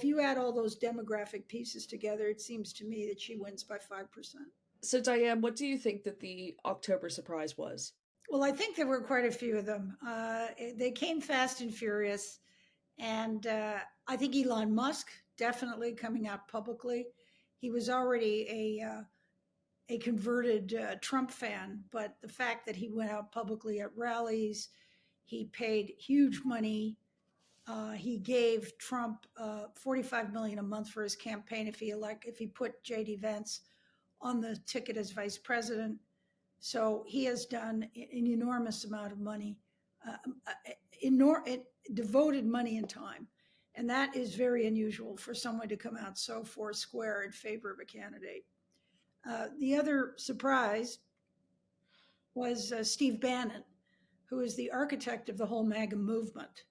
if you add all those demographic pieces together, it seems to me that she wins by 5%. So, Diane, what do you think that the October surprise was? Well, I think there were quite a few of them. They came fast and furious. And I think Elon Musk definitely coming out publicly. He was already a converted Trump fan, but the fact that he went out publicly at rallies, he paid huge money. He gave Trump 45 million a month for his campaign if he put JD Vance on the ticket as vice president. So he has done an enormous amount of money, devoted money and time. And that is very unusual for someone to come out so foursquare in favor of a candidate. The other surprise was Steve Bannon, who is the architect of the whole MAGA movement.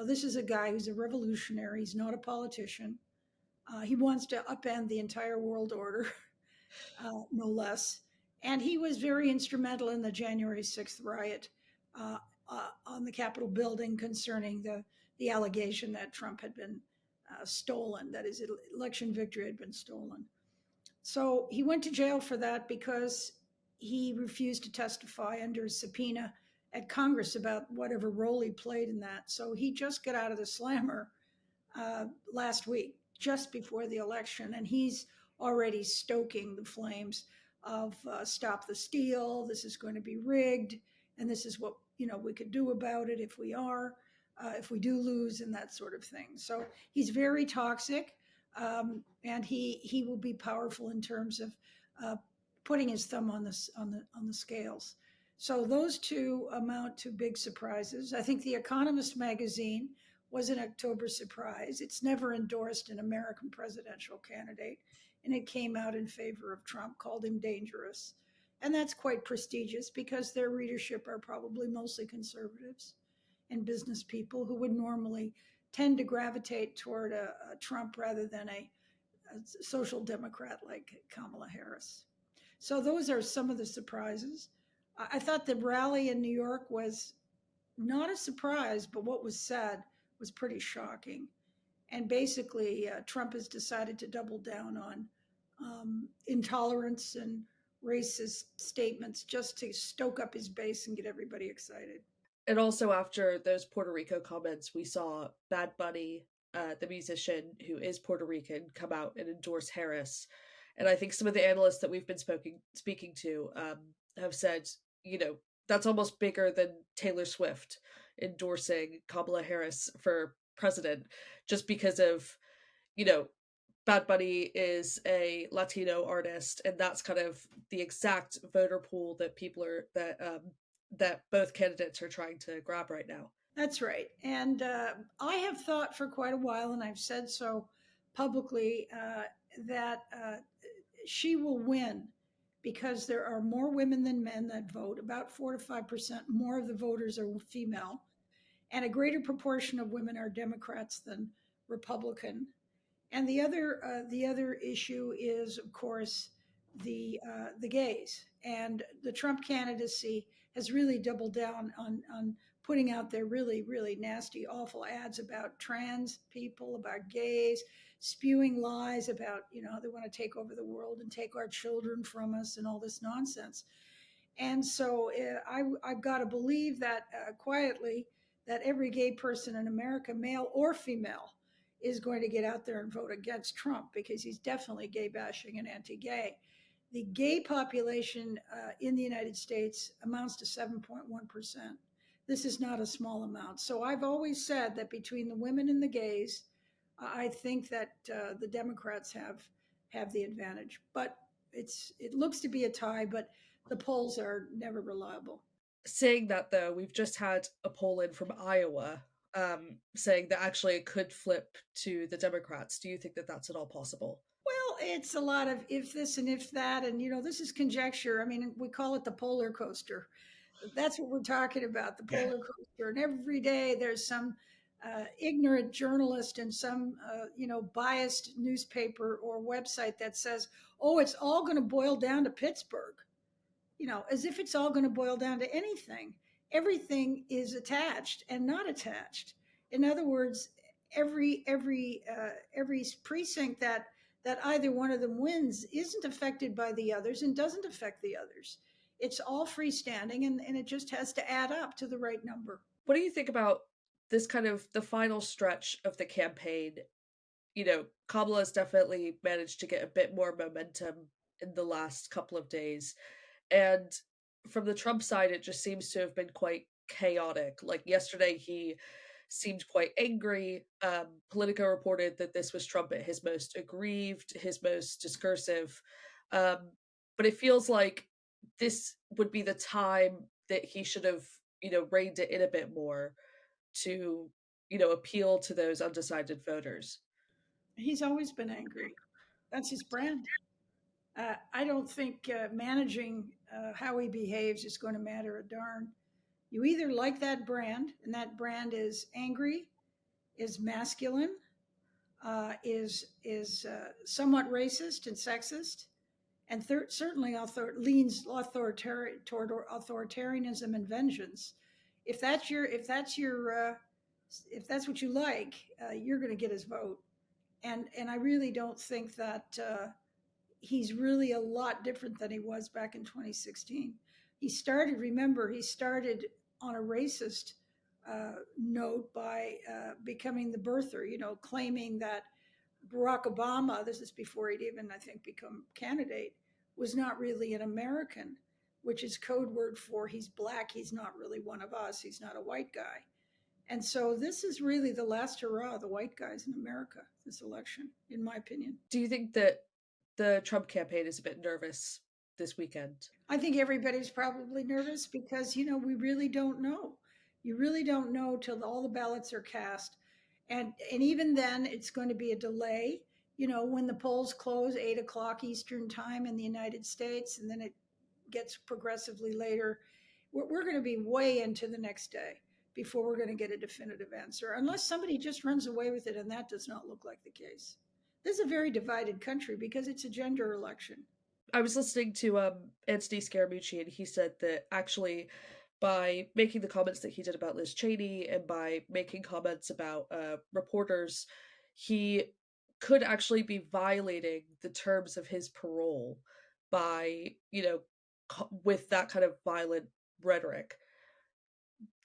This is a guy who's a revolutionary. He's not a politician. He wants to upend the entire world order, no less. And he was very instrumental in the January 6th riot on the Capitol building concerning the allegation that Trump had been stolen, that his election victory had been stolen. So he went to jail for that because he refused to testify under a subpoena at Congress about whatever role he played in that. So he just got out of the slammer last week, just before the election, and he's already stoking the flames of stop the steal. This is going to be rigged, and this is what we could do about it if we do lose, and that sort of thing. So he's very toxic, and he will be powerful in terms of putting his thumb on the scales. So those two amount to big surprises. I think The Economist magazine was an October surprise. It's never endorsed an American presidential candidate, and it came out in favor of Trump, called him dangerous. And that's quite prestigious because their readership are probably mostly conservatives and business people who would normally tend to gravitate toward a Trump rather than a social democrat like Kamala Harris. So those are some of the surprises. I thought the rally in New York was not a surprise, but what was said was pretty shocking. And basically, Trump has decided to double down on intolerance and racist statements just to stoke up his base and get everybody excited. And also, after those Puerto Rico comments, we saw Bad Bunny, the musician who is Puerto Rican, come out and endorse Harris. And I think some of the analysts that we've been speaking to have said, that's almost bigger than Taylor Swift endorsing Kamala Harris for president, just because of, Bad Bunny is a Latino artist, and that's kind of the exact voter pool that that both candidates are trying to grab right now. That's right. And I have thought for quite a while, and I've said so publicly, that she will win because there are more women than men that vote. About 4 to 5% more of the voters are female, and a greater proportion of women are Democrats than Republican. And the other issue is, of course, the gays, and the Trump candidacy has really doubled down on putting out their really really nasty, awful ads about trans people, about gays, spewing lies about how they want to take over the world and take our children from us and all this nonsense. And so I've got to believe that quietly that every gay person in America, male or female, is going to get out there and vote against Trump because he's definitely gay bashing and anti-gay. The gay population in the United States amounts to 7.1%. This is not a small amount. So I've always said that between the women and the gays, I think that the Democrats have the advantage. But it looks to be a tie, but the polls are never reliable. Saying that, though, we've just had a poll in from Iowa saying that actually it could flip to the Democrats. Do you think that that's at all possible? Well, it's a lot of if this and if that, and this is conjecture. I mean, we call it the polar coaster. That's what we're talking about, the polar coaster. And every day there's some ignorant journalist and some biased newspaper or website that says, "Oh, it's all going to boil down to Pittsburgh." As if it's all going to boil down to anything. Everything is attached and not attached. In other words, every precinct that either one of them wins isn't affected by the others and doesn't affect the others. It's all freestanding, and it just has to add up to the right number. What do you think about this kind of the final stretch of the campaign? Kamala's definitely managed to get a bit more momentum in the last couple of days. And from the Trump side, it just seems to have been quite chaotic. Like yesterday, he seemed quite angry. Politico reported that this was Trump at his most aggrieved, his most discursive. Um, but it feels like this would be the time that he should have, reined it in a bit more to, appeal to those undecided voters. He's always been angry. That's his brand. I don't think managing how he behaves is going to matter a darn. You either like that brand, and that brand is angry, is masculine, is somewhat racist and sexist, and certainly leans toward authoritarianism and vengeance. If that's what you like, you're going to get his vote. And I really don't think that he's really a lot different than he was back in 2016. Remember, he started on a racist note by becoming the birther, claiming that Barack Obama, this is before he'd even, I think, become candidate, was not really an American, which is code word for he's black, he's not really one of us, he's not a white guy. And so this is really the last hurrah of the white guys in America, this election, in my opinion. Do you think that the Trump campaign is a bit nervous this weekend? I think everybody's probably nervous because, we really don't know. You really don't know till all the ballots are cast. And even then, it's going to be a delay. When the polls close 8 o'clock Eastern time in the United States, and then it gets progressively later, we're going to be way into the next day before we're going to get a definitive answer, unless somebody just runs away with it, and that does not look like the case. This is a very divided country because it's a gender election. I was listening to Anthony Scaramucci, and he said that actually by making the comments that he did about Liz Cheney and by making comments about reporters, he could actually be violating the terms of his parole by, with that kind of violent rhetoric.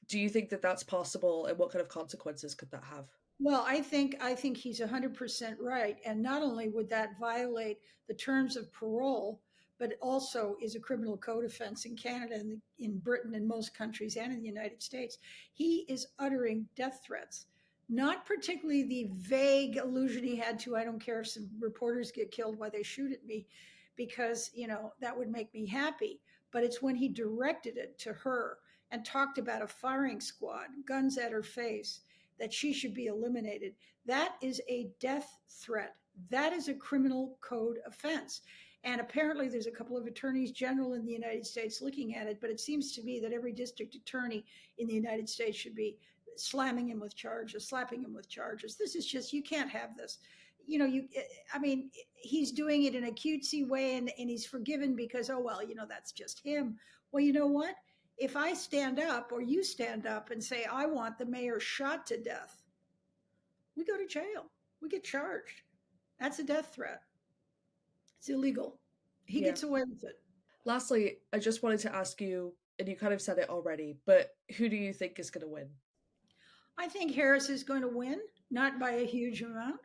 Do you think that that's possible, and what kind of consequences could that have? Well, I think he's 100% right, and not only would that violate the terms of parole, but it also is a criminal code offense in Canada and in Britain and most countries and in the United States. He is uttering death threats, not particularly the vague allusion he had to, I don't care if some reporters get killed while they shoot at me, because that would make me happy. But it's when he directed it to her and talked about a firing squad, guns at her face, that she should be eliminated. That is a death threat. That is a criminal code offense. And apparently, there's a couple of attorneys general in the United States looking at it, but it seems to me that every district attorney in the United States should be slapping him with charges. This is just, you can't have this. I mean, he's doing it in a cutesy way, and he's forgiven because, oh, well, that's just him. Well, you know what? If I stand up or you stand up and say, I want the mayor shot to death, we go to jail. We get charged. That's a death threat. It's illegal. He Yeah. gets away with it. Lastly, I just wanted to ask you, and you kind of said it already, but who do you think is going to win? I think Harris is going to win, not by a huge amount,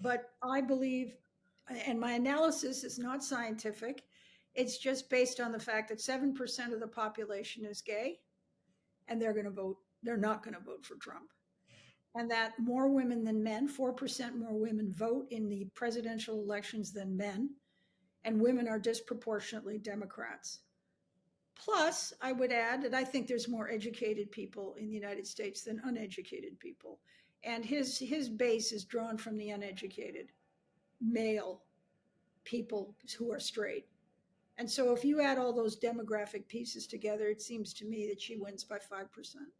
but I believe, and my analysis is not scientific, it's just based on the fact that 7% of the population is gay, and they're not going to vote for Trump. And that more women than men, 4% more women vote in the presidential elections than men, and women are disproportionately Democrats. Plus, I would add that I think there's more educated people in the United States than uneducated people. And his base is drawn from the uneducated male people who are straight. And so if you add all those demographic pieces together, it seems to me that she wins by 5%.